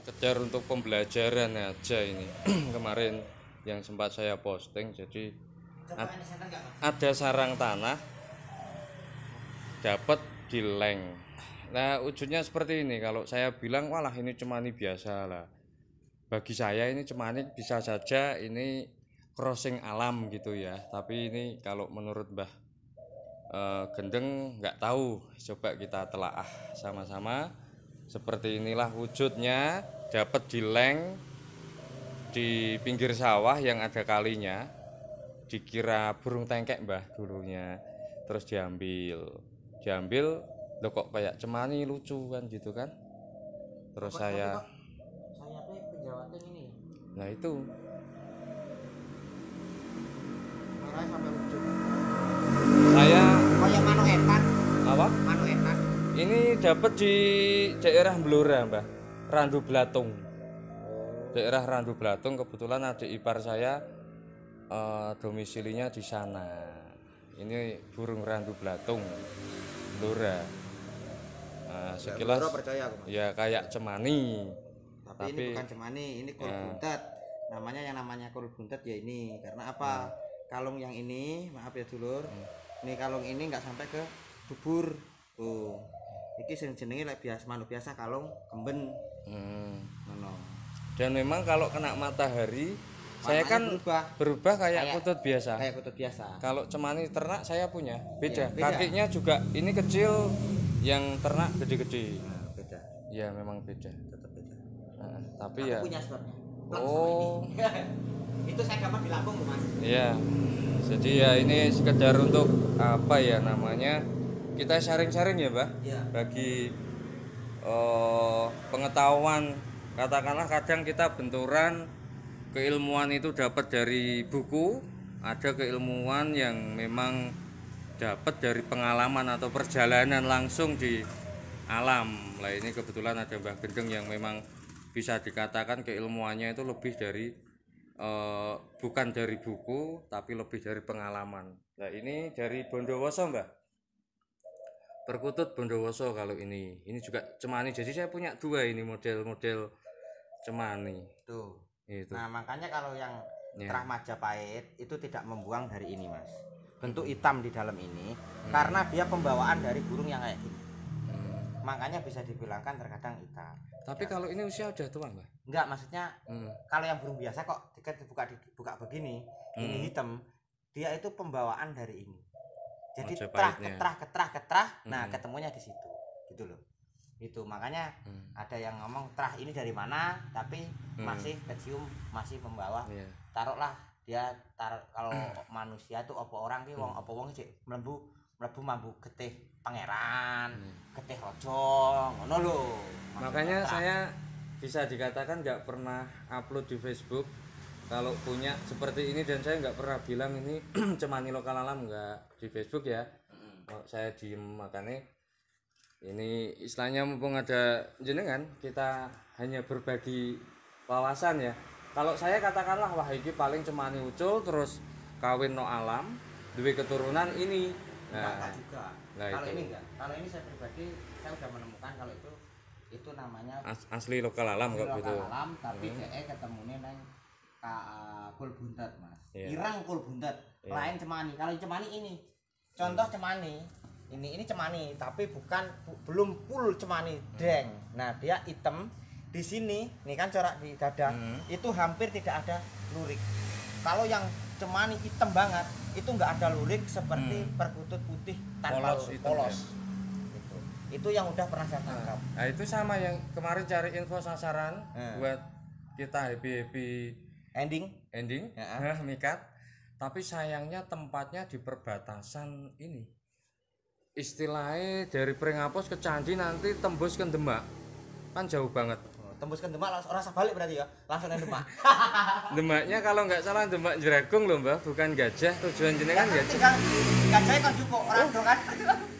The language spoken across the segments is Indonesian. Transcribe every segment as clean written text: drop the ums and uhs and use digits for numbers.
sekedar untuk pembelajaran aja ini. Kemarin yang sempat saya posting, jadi ada sarang tanah dapat di leng. Nah wujudnya seperti ini. Kalau saya bilang walah ini cemani biasa lah, bagi saya ini cemani bisa saja ini crossing alam gitu ya. Tapi ini kalau menurut Mbah Gendeng nggak tahu, coba kita telaah sama-sama. Seperti inilah wujudnya, dapat di leng di pinggir sawah yang ada kalinya. Dikira burung tengkek Mbah dulunya, terus diambil lo kok kayak cemani, lucu kan gitu kan. Terus saya penjawatan ini. Nah itu Merah sampai ujung. saya Kayak manuk etan. apa? Manuk etan. Ini dapat di daerah Blora, Mbah. Randu Blatung. Daerah Randu Blatung, kebetulan adik ipar saya domisilinya di sana. Ini burung Randu Blatung, Blora. Nah, sekilas Blora percaya aku, Mas. ya kayak cemani. Tapi ini bukan cemani, ini kol buntet. Namanya kol buntet ya ini. Karena apa? Kalung yang ini, maaf ya dulur. Ini kalung ini nggak sampai ke dubur. Tuh. Iki sing jenenge lek biasa manuk biasa kalung kemben. Ngono. Dan memang kalau kena matahari saya kan berubah kayak kutut biasa. Kayak kutut biasa. Kalau cemani ternak saya punya beda. Ya, beda. Kakinya juga ini kecil, yang ternak gede-gede. Nah, beda. Ya memang beda. Tetap beda. Tapi Aku ya punya sebabnya. Oh. Itu saya dapat di Lampung, Mas. Iya. Jadi ya ini sekedar untuk apa ya namanya, kita sharing-sharing ya, Mbak. Iya. Bagi pengetahuan, katakanlah kadang kita benturan keilmuan itu dapat dari buku, ada keilmuan yang memang dapat dari pengalaman atau perjalanan langsung di alam. Lah ini kebetulan ada Mbah Gendeng yang memang bisa dikatakan keilmuannya itu lebih dari bukan dari buku tapi lebih dari pengalaman. Nah ini dari Bondowoso, Mbah. Perkutut Bondowoso kalau ini juga cemani. Jadi saya punya dua ini model-model cemani. Tuh. Itu. Nah, makanya kalau yang terah Majapahit itu tidak membuang dari ini, Mas. Bentuk hitam di dalam ini karena dia pembawaan dari burung yang kayak gini. Makanya bisa dibilangkan terkadang hitam. Tapi ya. Kalau ini usia udah tua, Mbak? Enggak, maksudnya kalau yang burung biasa kok dibuka begini, ini hitam, dia itu pembawaan dari ini. Jadi ketrah, nah ketemunya di situ, gitu loh. Itu makanya ada yang ngomong terah ini dari mana, tapi masih kecium, masih membawa. Taruhlah dia kalau manusia tuh apa orang ki wong apa wong sik mlebu mambu getih pangeran, getih raja, ngono lho. Makanya saya bisa dikatakan nggak pernah upload di Facebook kalau punya seperti ini, dan saya nggak pernah bilang ini cemani lokal alam, nggak di Facebook ya. Saya diem, makanya ini istilahnya mumpung ada jenengan, kita hanya berbagi wawasan ya. Kalau saya katakanlah wah ini paling cemani ucul terus kawin no alam, duwe keturunan ini. Nah, juga. Nah, kalau itu. ini enggak. Kalau ini saya pribadi saya udah menemukan kalau itu namanya asli lokal alam kok gitu. Lokal alam tapi ketemunya nang kul buntet, Mas. Yeah. Irang kul buntet. Yeah. Lain cemani. Kalau cemani ini contoh cemani. Ini cemani tapi belum full cemani deng. Nah, dia hitam di sini, nih kan corak di dada. Itu hampir tidak ada lurik. Kalau yang cemani hitam banget, itu enggak ada lurik seperti perkutut putih tanpa polos. Gitu. Itu yang udah pernah saya tangkap. Nah, itu sama yang kemarin cari info sasaran buat kita happy ending mikat. Tapi sayangnya tempatnya di perbatasan ini. Istilahnya dari Pringapus ke Candi nanti tembus ke Demak. Kan jauh banget. Tembus ke Demak langsung rasa balik berarti ya, langsung ke Demak. Demaknya kalau nggak salah Demak Jeragung loh, Mbak, bukan Gajah. Tujuan jenengan Gajah. Gajahnya kan cukup orang dong kan.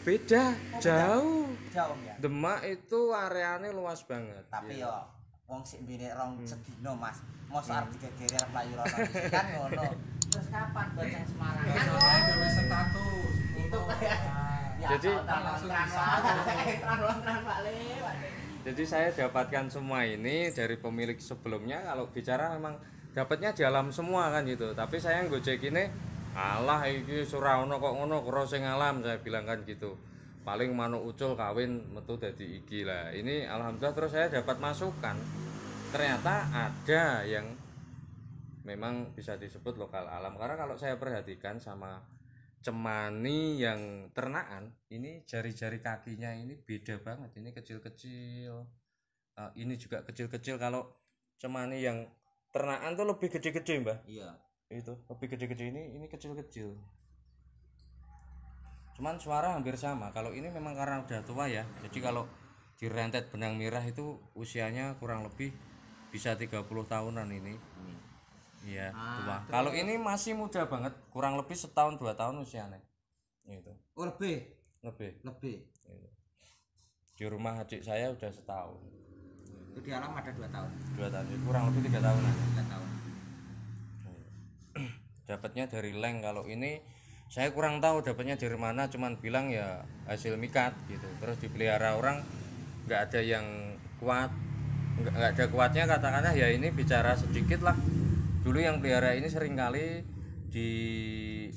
Beda, jauh. Jauh ya. Demak itu areanya luas banget. Tapi ya wong sik mbene rong sedino, Mas. Mosok arep digegeri arep mlayu rono kan ngono. Terus kapan bocah Semarang? Kan gawe status. Itu jadi langsung bisa. Jadi saya dapatkan semua ini dari pemilik sebelumnya. Kalau bicara memang dapatnya di alam semua kan gitu. Tapi saya Gojek ini, alah iki ora ono kok ngono, karo sing alam, saya bilang kan gitu. Paling manuk ucul kawin metu dadi iki lah. Ini alhamdulillah terus saya dapat masukan. Ternyata ada yang memang bisa disebut lokal alam, karena kalau saya perhatikan sama cemani yang ternakan ini, jari-jari kakinya ini beda banget. Ini kecil-kecil, ini juga kecil-kecil. Kalau cemani yang ternakan tuh lebih gede-gede, Mbah. Iya. Itu lebih gede-gede, ini kecil-kecil. Cuman suara hampir sama. Kalau ini memang karena udah tua ya. Jadi kalau direntet benang merah itu usianya kurang lebih bisa 30 tahunan ini. Iya, tua. Kalau ini masih muda banget, kurang lebih setahun 2 tahun usianya. Gitu. Oh, lebih. Gitu. Di rumah adik saya udah setahun. Itu di alam ada 2 tahun. 2 tahun, kurang lebih 3 tahunan. 3 tahun. Dapatnya dari Leng. Kalau ini saya kurang tahu dapatnya dari mana, cuman bilang ya hasil mikat gitu. Terus dipelihara orang, nggak ada yang kuat, nggak ada kuatnya, katakanlah ya ini bicara sedikit lah. Dulu yang pelihara ini seringkali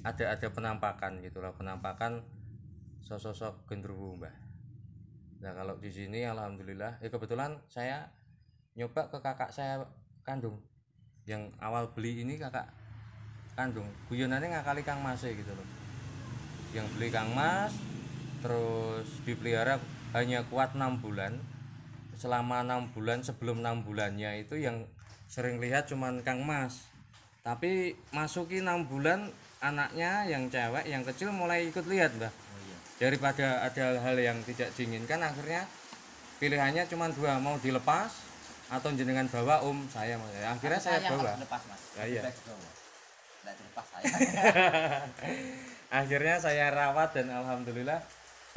ada penampakan gitulah, penampakan sosok genderuwo, Mbah. Nah kalau di sini alhamdulillah ya kebetulan saya nyoba ke kakak saya kandung, yang awal beli ini kakak kandung, guyonannya ngakali Kang Mas gitu loh, yang beli Kang Mas, terus dipelihara hanya kuat 6 bulan. Selama 6 bulan, sebelum 6 bulannya itu yang sering lihat cuman Kang Mas, tapi masuki 6 bulan anaknya yang cewek yang kecil mulai ikut lihat, Mbah. Daripada ada hal yang tidak diinginkan, akhirnya pilihannya cuma 2, mau dilepas atau jenengan bawa saya. Akhirnya saya bawa. Lepas, Mas. Ya, iya. Nggak dilepas saya. Akhirnya saya rawat dan alhamdulillah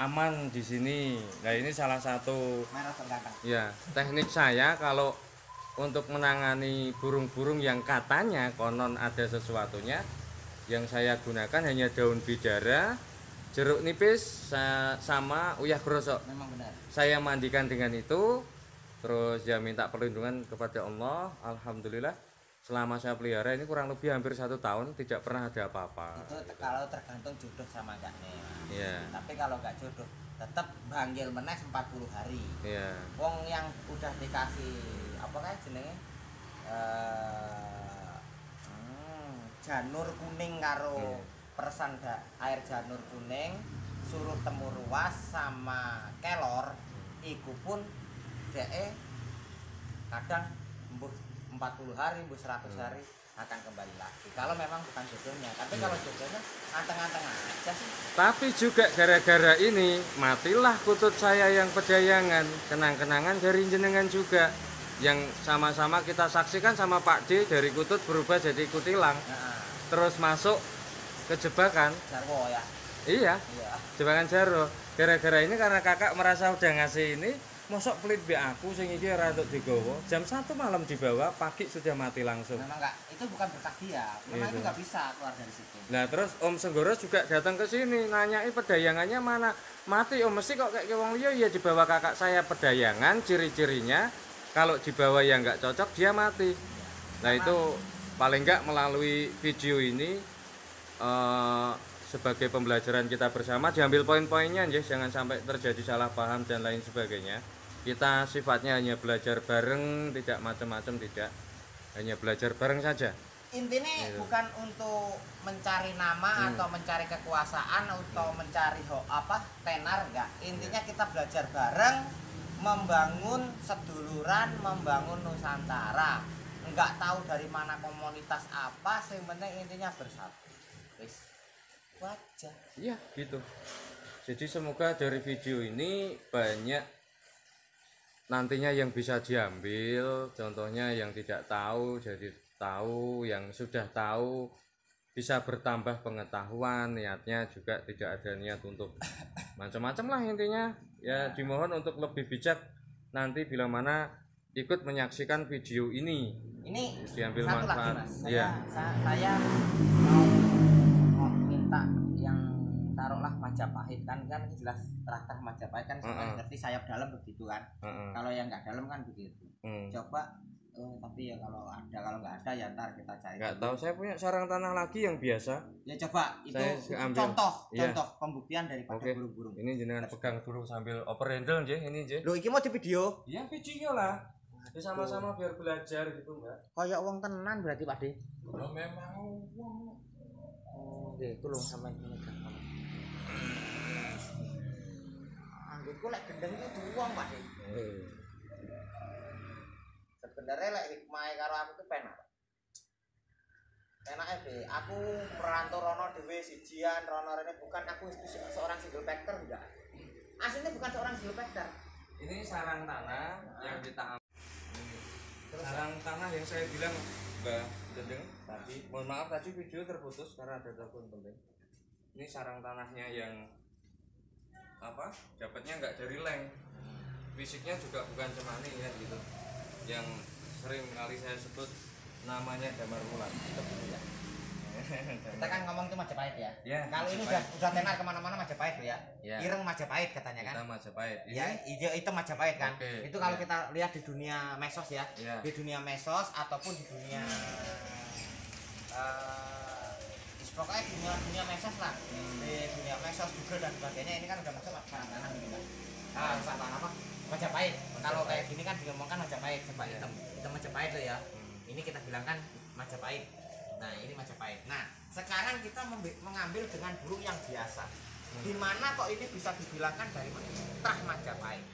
aman di sini. Nah ini salah satu ya teknik saya kalau untuk menangani burung-burung yang katanya konon ada sesuatunya. Yang saya gunakan hanya daun bidara, jeruk nipis, sama uyah grosok. Memang benar. Saya mandikan dengan itu, terus ya minta perlindungan kepada Allah. Alhamdulillah selama saya pelihara ini kurang lebih hampir 1 tahun tidak pernah ada apa-apa. Itu kalau tergantung jodoh sama enggaknya. Iya. Tapi kalau enggak jodoh tetap banggil meneh 40 hari. Iya. Wong yang udah dikasih apa kayak jenenge janur kuning karo persan air janur kuning, suruh temu ruas sama kelor, iku pun dhek kadang mbuh 40 hari, mbuh 100 hari akan kembali lagi. Kalau memang bukan jodohnya, tapi kalau jodohnya anteng-anteng aja sih. Tapi juga gara-gara ini matilah kutut saya yang pedayangan, kenang-kenangan dari jenengan juga. Yang sama-sama kita saksikan sama Pak D, dari kutut berubah jadi kutilang. Terus masuk ke jebakan Jarwo ya. Iya. Jebakan Jarwo. Gara-gara ini karena kakak merasa udah ngasih ini, mosok pelit be aku sing iki ora entuk digowo. Jam 1 malam dibawa, pagi sudah mati langsung. Memang enggak, itu bukan berkah dia. Memang itu enggak bisa keluar dari situ. Nah, terus Om Senggoro juga datang ke sini nanyai pedayangannya mana. Mati Om, mesti kok kayak wong liya ya dibawa kakak saya pedayangan, ciri-cirinya kalau dibawa yang enggak cocok dia mati. Nah, itu paling enggak melalui video ini sebagai pembelajaran kita bersama, diambil poin-poinnya ya, jangan sampai terjadi salah paham dan lain sebagainya. Kita sifatnya hanya belajar bareng, tidak macam-macam, tidak, hanya belajar bareng saja. Intinya bukan untuk mencari nama atau mencari kekuasaan atau mencari tenar, enggak. Intinya kita belajar bareng, membangun seduluran, membangun Nusantara. Enggak tahu dari mana komunitas apa, yang penting intinya bersatu. Wis. Wajah. Iya, gitu. Jadi semoga dari video ini banyak nantinya yang bisa diambil, contohnya yang tidak tahu jadi tahu, yang sudah tahu bisa bertambah pengetahuan, niatnya juga tidak ada niat untuk macam-macam lah intinya. Ya dimohon untuk lebih bijak nanti bila mana ikut menyaksikan video ini. Ini diambil satu manfaat. Lagi, Mas. Saya mau minta yang taruh seolah-olah Majapahit kan jelas terah Majapahit kan seperti sayap dalam begitu kan. Kalau yang nggak dalam kan begitu. Coba tapi ya kalau nggak ada ya ntar kita cari. Nggak tahu, saya punya sarang tanah lagi yang biasa. Ya coba itu contoh pembuktian daripada burung-burung. Ini jenengan pegang dulu sambil oper handle nggih, ini nggih. Loh iki mau di video? Iya, video lah. Ya sama-sama biar belajar gitu, Mbak. Kayak wong tenan berarti Pak De. Oh, memang wong. Oh, nggih, tolong sampean megang. Anggitku lek gendeng itu duwong Pak De. Sebenarnya lek hikmah karo aku tuh penak. Penake be, aku merantau rono dhewe sijian rono rene bukan aku seorang single factor enggak. Aslinya bukan seorang single factor. Ini sarang tanah yang kita sarang tanah yang saya bilang Mbak Dedeng tadi. Mohon maaf tadi video terputus karena ada telepon penting. Ini sarang tanahnya yang apa? Dapatnya nggak dari leng. Fisiknya juga bukan cemani ya gitu. Yang sering kali saya sebut namanya damar wulan. Kita kan ngomong itu Majapahit ya. Kalau ini udah tenar kemana-mana Majapahit ya. Ireng Majapahit katanya kan. Kita Majapahit. Ya, itu Majapahit kan. Itu kalau kita lihat di dunia medsos ya. Di dunia medsos ataupun di dunia pokoknya dunia medsos lah. Di dunia medsos Google dan sebagainya ini kan udah masuk sarang tanah gitu kan. Sarang tanah apa? Majapahit. Kalau kayak gini kan diomongkan Majapahit sebab hitam Majapahit loh ya. Ini kita bilangkan Majapahit. Nah ini Majapahit. Nah sekarang kita mengambil dengan burung yang biasa. Di mana kok ini bisa dibilangkan dari trah Majapahit?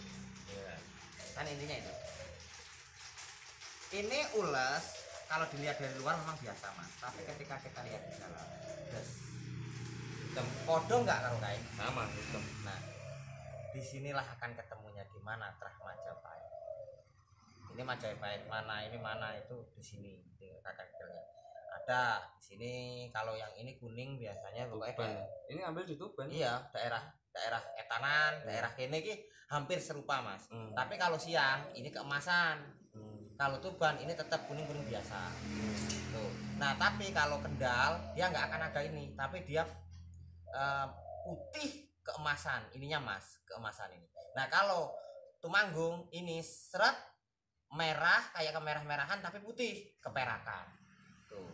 Kan intinya itu. Ini ules kalau dilihat dari luar memang biasa mas. Tapi ketika kita lihat di dalam, hitam. Podo nggak kalau kain? Sama hitam. Nah disinilah akan ketemunya di mana trah Majapahit. Ini Majapahit mana, ini mana itu di sini kakak-kakaknya. Ada di sini. Kalau yang ini kuning biasanya pokoknya ini ambil di Tuban. Iya, daerah Etanan, daerah kene iki hampir serupa mas. Tapi kalau siang ini keemasan. Kalau Tuban ini tetap kuning-kuning biasa. Tuh. Nah tapi kalau Kendal dia nggak akan ada ini, tapi dia putih keemasan. Ininya mas, keemasan ini. Nah kalau Tumanggung ini seret merah kayak kemerah-merahan tapi putih keperakan. Tuh.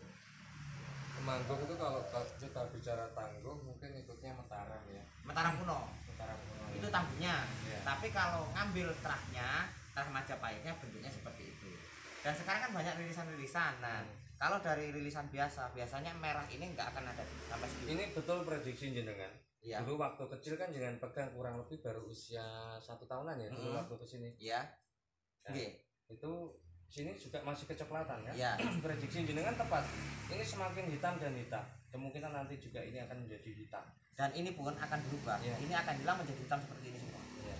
Tumanggung itu kalau kita bicara tangguh mungkin ikutnya Mataram ya. Mataram kuno. Itu tangguhnya. Tapi kalau ngambil trahnya, trah Majapahitnya bentuknya seperti itu. Dan sekarang kan banyak rilisan-rilisan. Nah, kalau dari rilisan biasanya merah ini nggak akan ada sampai segitu. Ini betul prediksi jenengan. Iya. Dulu waktu kecil kan jenengan pegang kurang lebih baru usia 1 tahunan ya dulu waktu kesini. Iya. Nah, itu sini juga masih kecoklatan kan? Iya. Prediksi jenengan tepat. Ini semakin hitam dan hitam. Kemungkinan nanti juga ini akan menjadi hitam. Dan ini pun akan berubah. Ya. Ini akan hilang menjadi hitam seperti ini semua. Ya.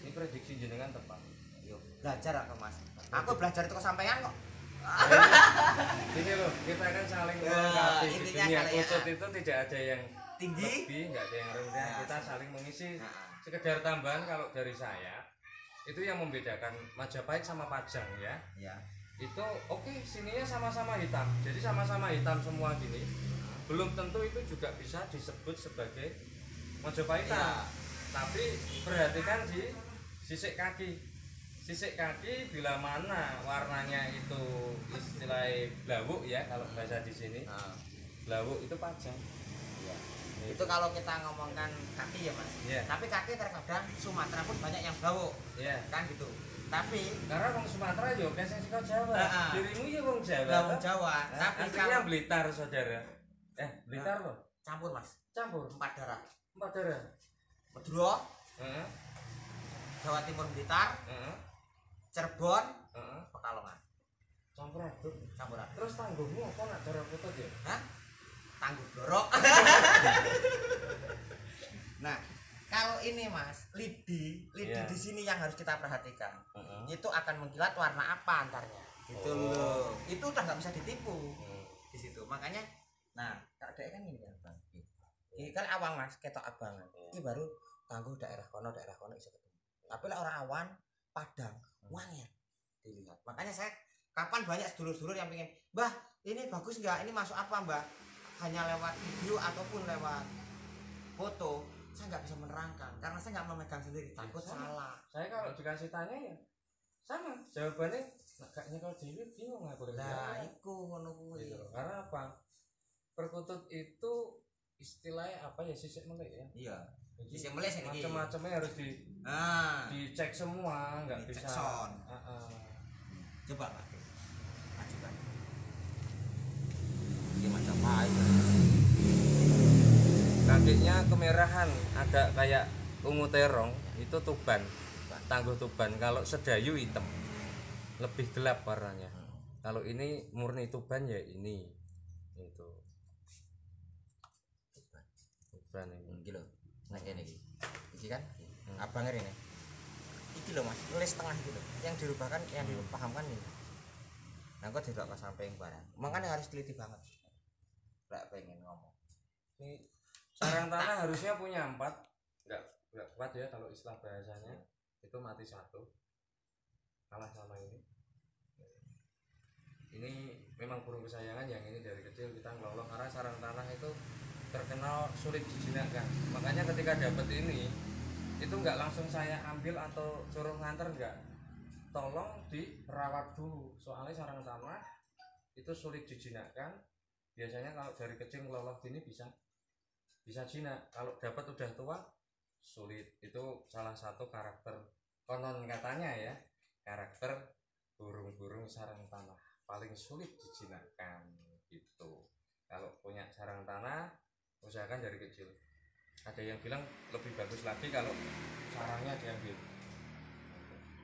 Ini prediksi jenengan tepat. Yuk, belajar aku mas. Aku belajar itu kesampaian kok. Ini loh, kita kan saling melengkapi. Di dunia usut itu tidak ada yang tinggi, lebih, nggak ada yang rendah. Kita saling mengisi. Sekedar tambahan kalau dari saya, itu yang membedakan Majapahit sama Pajang ya. Itu oke, sininya sama-sama hitam. Jadi sama-sama hitam semua gini. Belum tentu itu juga bisa disebut sebagai Majapahitan. Tapi perhatikan di sisik kaki. Sisik kaki bila mana warnanya itu istilah blawuk ya kalau bahasa di sini. Blawuk itu Pajang. Itu kalau kita ngomongkan kaki ya mas. Tapi kaki terkadang Sumatera pun banyak yang blawuk. Kan gitu. Tapi karena wong Sumatera yo keseng saka Jawa. Dirimu ya wong Jawa. Wong Jawa. Tapi aslinya Blitar saudara. Blitar loh. Campur mas. Campur. 4 darah. 4 darah. Madura. Jawa Timur Blitar. Cirebon. Pekalongan. Campur aduk. Terus tangguhmu apa nak cara putut ya? Hah? Tangguh blorok. Nah, kalau ini mas, lidi di sini yang harus kita perhatikan. Itu akan mengkilat warna apa antarnya. Gitu loh. Itu udah nggak bisa ditipu di situ. Makanya, nah, kadek kan ini kan bang. Ini kan awang mas, ketok abangan. Ini baru tangguh daerah kono bisa ketemu. Tapi lah orang awan, Padang, wangnya dilihat. Makanya saya kapan banyak sedulur-sedulur yang pengen, Mbah, ini bagus nggak? Ini masuk apa Mbah? Hanya lewat video ataupun lewat foto, saya nggak bisa menerangkan karena saya nggak memegang sendiri, takut salah. Saya kalau dikasih tanya ya sama jawabannya, kayaknya kalau Dewi bingung aku. Nah, iku ngono kuwi. Gitu. Karena apa? Perkutut itu istilahnya apa ya, sisik melek ya. Iya. Sisik melek sing iki. Macam-macamnya harus dicek semua, nggak bisa. Coba Pak. Ajukan. Ini macam apa? Kakinya kemerahan, ada kayak ungu terong, itu tuban. Tangguh tuban. Kalau sedayu hitam, lebih gelap warnanya. Kalau ini murni tuban ya ini itu tuban ini. Iki lho. Nah kene iki. Iki kan abang ini. Iki lho Mas, tulis setengah iki lho. Yang dirubahkan, yang dipahamkan ini. Nah kok tidak ke samping barang. Makanya harus teliti banget. Enggak pengen ngomong. Ini sarang tanah harusnya punya 4. Enggak kuat ya kalau istilah bahasanya. Itu mati 1, kalah sama ini. Ini memang burung kesayangan yang ini dari kecil kita ngelolong karena sarang tanah itu terkenal sulit dijinakkan. Makanya ketika dapat ini itu nggak langsung saya ambil atau suruh nganter, enggak, tolong dirawat dulu soalnya sarang tanah itu sulit dijinakkan. Biasanya kalau dari kecil ngelolong gini bisa jinak, kalau dapat udah tua sulit. Itu salah satu karakter, konon katanya ya, karakter burung-burung sarang tanah paling sulit dijinakkan gitu. Kalau punya sarang tanah usahakan dari kecil. Ada yang bilang lebih bagus lagi kalau sarangnya diambil.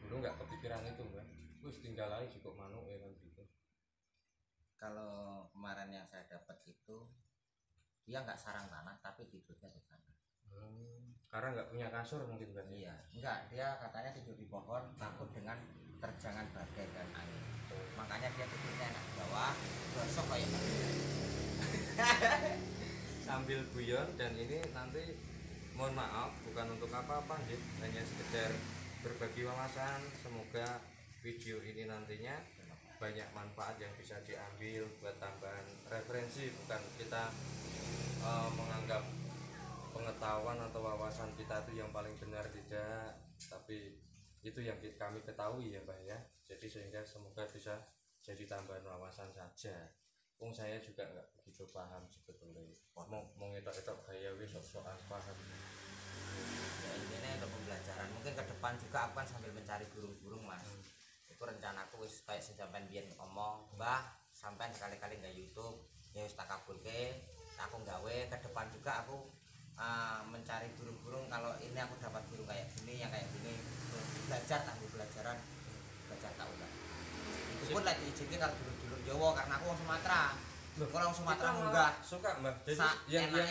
Dulu nggak kepikiran itu kan, terus tinggal aja cukup manuk ya kan gitu. Kalau kemarin yang saya dapat itu dia nggak sarang tanah tapi tidurnya di tanah. Karena nggak punya kasur mungkin kan? Iya, enggak, dia katanya tidur di pohon takut dengan terjangan badai dan angin. Makanya dia tidurnya enak di bawah, gosok kayak sambil guyon. Dan ini nanti mohon maaf bukan untuk apa-apa, hanya sekedar berbagi wawasan. Semoga video ini nantinya banyak manfaat yang bisa diambil buat tambahan referensi. Bukan kita menganggap pengetahuan atau wawasan kita itu yang paling benar, tidak, tapi itu yang kami ketahui ya Mbak ya. Jadi sehingga semoga bisa jadi tambahan wawasan saja. Saya juga nggak begitu paham sebetulnya. Mau ngetok-etok gaya wis sok-sokan paham. Ya ini untuk pembelajaran. Mungkin ke depan juga aku kan sambil mencari burung-burung Mas. Itu rencanaku wis kayak sampean biyen ngomong, Mbah, sampean sekali-kali nggak YouTube, ya wis tak kabulke. Aku gawe ke depan juga aku mencari burung-burung. Kalau ini aku dapat burung kayak gini, yang kayak gini, belajar tangguh belajar tahu kan. Itu pun lagi izinkan kalau dulur-dulur Jawa karena aku orang Sumatera. Kalau orang Sumatera enggak suka Mbak. Jadi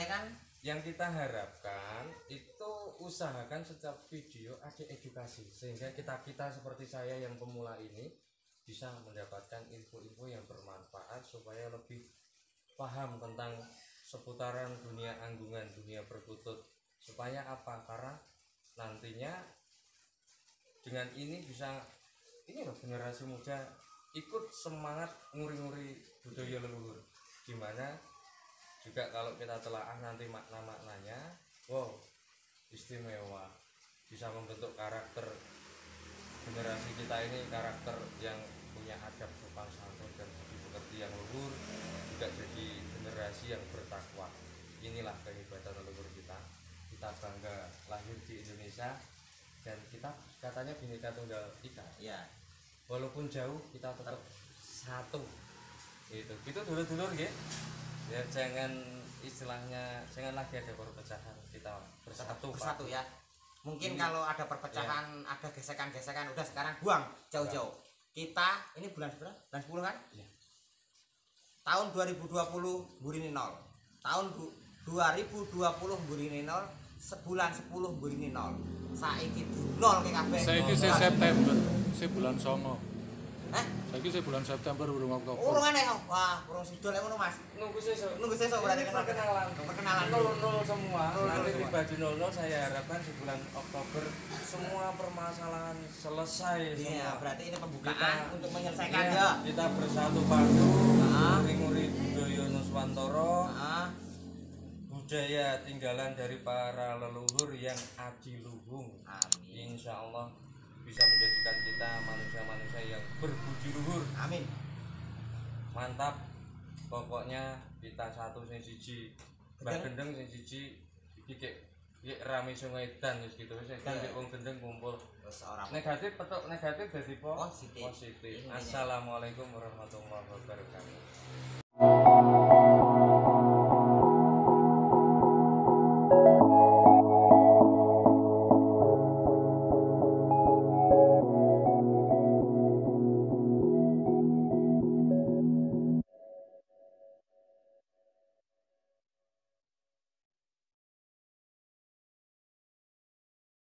yang kita harapkan itu usahakan setiap video ada edukasi sehingga kita seperti saya yang pemula ini bisa mendapatkan info-info yang bermanfaat supaya lebih paham tentang seputaran dunia anggungan, dunia perkutut. Supaya apa? Karena nantinya dengan ini bisa, ini loh, generasi muda ikut semangat nguri-nguri budaya leluhur. Gimana juga kalau kita telaah nanti makna-maknanya, wow, istimewa, bisa membentuk karakter generasi kita ini, karakter yang punya adab sopan santun dan budi pekerti yang luhur, juga jadi generasi yang bertakwa. Inilah kehebatan leluhur kita. Kita bangga lahir di Indonesia dan kita katanya Bhinneka Tunggal Ika. Ya. Walaupun jauh kita tetap satu. Itu dulur-dulur nggih. Ya jangan istilahnya jangan lagi ada perpecahan, kita bersatu ya. Mungkin kalau ada perpecahan, ada gesekan-gesekan, udah sekarang buang jauh-jauh. Kita ini bulan berapa? Bulan 10 kan? Iya. Tahun 2020 burini 0. Tahun 2020 burini 0, sebulan 10 burini 0. Saiki 0 ke kabeh. Saiki September, bulan 9. Hah? Saiki bulan September urung Oktober. Urung aneh, wah, urung sidol ngono Mas. Nunggu sesuk berarti perkenalan 00 semua. Nanti tiba di 00 saya harapkan di bulan Oktober semua permasalahan selesai semua. Iya, berarti ini pembukaan untuk menyelesaikan ya. Kita bersatu padu, nguri-nguri budaya Nuswantara. budaya tinggalan dari para leluhur yang adiluhung. Amin. Insya Allah bisa menjadikan kita manusia-manusia yang berbudi luhur. Amin. Mantap. Pokoknya kita satu sing siji, Mbah Gendeng sing siji iki rame sungai dan wis gitu wis kan wong gendeng kumpul. Negatif petuk negatif dadi positif. Assalamualaikum warahmatullahi wabarakatuh.